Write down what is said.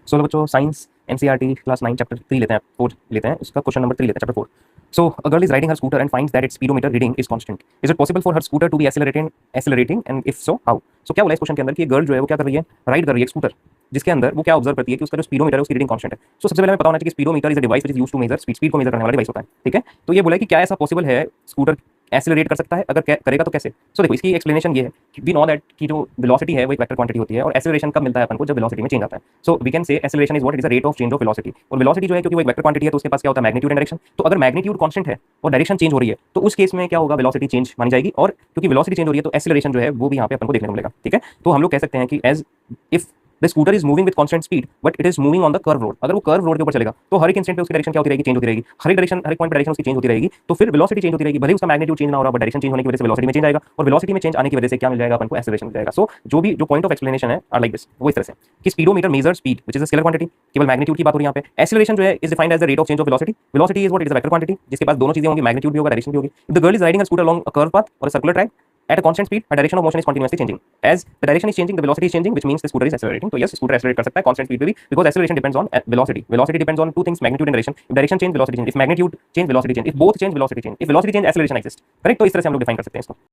Solo बच्चों, science NCERT class 9 chapter 3 लेते हैं, 4 लेते हैं, उसका क्वेश्चन नंबर 3 लेते हैं, chapter 4। So a girl is riding her scooter and finds that its speedometer reading is constant. Is it possible for her scooter to be accelerating and if so how? So क्या बोला इस question के अंदर कि girl जो है वो क्या कर रही है, राइड कर रही है स्कूटर, जिसके अंदर वो क्या ऑब्जर्व करती है कि उसका जो स्पीडोमीटर है उसकी रीडिंग कांस्टेंट है। सो सबसे पहले हमें पता होना चाहिए कि speedometer is a device which is used to measure speed, speed को मेजर करने वाला डिवाइस होता है, ठीक है। तो ये बोला है कि क्या ऐसा पॉसिबल है स्कूटर एक्सेलरेट कर सकता है, अगर करेगा तो कैसे। सो देखो इसकी एक्सप्लेनेशन ये है कि वी नो दैट कि जो वेलोसिटी है वो एक वेक्टर क्वांटिटी होती है और एक्सेलरेशन कब मिलता है अपन को, जब वेलोसिटी में चेंज आता है। So we can say acceleration is what, it is a rate of change of velocity. और वेलोसिटी जो है क्योंकि वो एक वेक्टर क्वांटिटी है तो उसके पास क्या होता है, मैग्नीट्यूड एंड डायरेक्शन। तो अगर मैग्नीट्यूड कांस्टेंट है और डायरेक्शन चेंज हो रही है तो उस केस में क्या होगा, वेलोसिटी चेंज मानी जाएगी। और क्योंकि वेलोसिटी चेंज हो रही है तो एक्सेलरेशन जो है वो भी यहाँ पे अपन को देखने को मिलेगा, ठीक है। तो हम लोग कह सकते हैं कि as if the scooter is moving with constant speed but it is moving on the curve road, अगर वो कर्व रोड के ऊपर चलेगा तो हर एक इंस्टेंट पे उसकी डायरेक्शन क्या होती रहेगी, चेंज होती रहेगी। हर एक डायरेक्शन, हर एक पॉइंट पे डायरेक्शन उसकी चेंज होती रहेगी, तो फिर वेलोसिटी चेंज होती रहेगी। भले उसका मैग्नीट्यूड चेंज ना हो रहा, बट डायरेक्शन चेंज होने की वजह से वेलोसिटी में चेंज आएगा और वेलोसिटी में चेंज आने की वजह से क्या मिल जाएगा अपन को, एक्सेलरेशन मिल जाएगा। सो जो भी जो पॉइंट ऑफ एक्सप्लेनेशन है आर लाइक दिस, वो इस तरह से कि speedometer measure speed which is a scalar quantity, केवल मैग्नीट्यूड की बात हो रही है यहाँ पे। एक्सेलरेशन जो है is defined as the rate of change of velocity, velocity is what, is a vector quantity जिसके पास दोनों चीजें होंगी, मैग्नीट्यूड भी होगा, डायरेक्शन भी होगी। The girl is riding a scooter along a curved path or a circular track at a constant speed, her direction of motion is continuously changing. As the direction is changing, the velocity is changing, which means the scooter is accelerating. तो yes, scooter accelerate कर सकता है constant speed पे भी, because acceleration depends on velocity. Velocity depends on two things, magnitude and direction. If direction change, velocity change. If magnitude change, velocity change. If both change, velocity change. If velocity change, acceleration exists. Correct? तो इस तरह से हम लोग define कर सकते हैं इसको।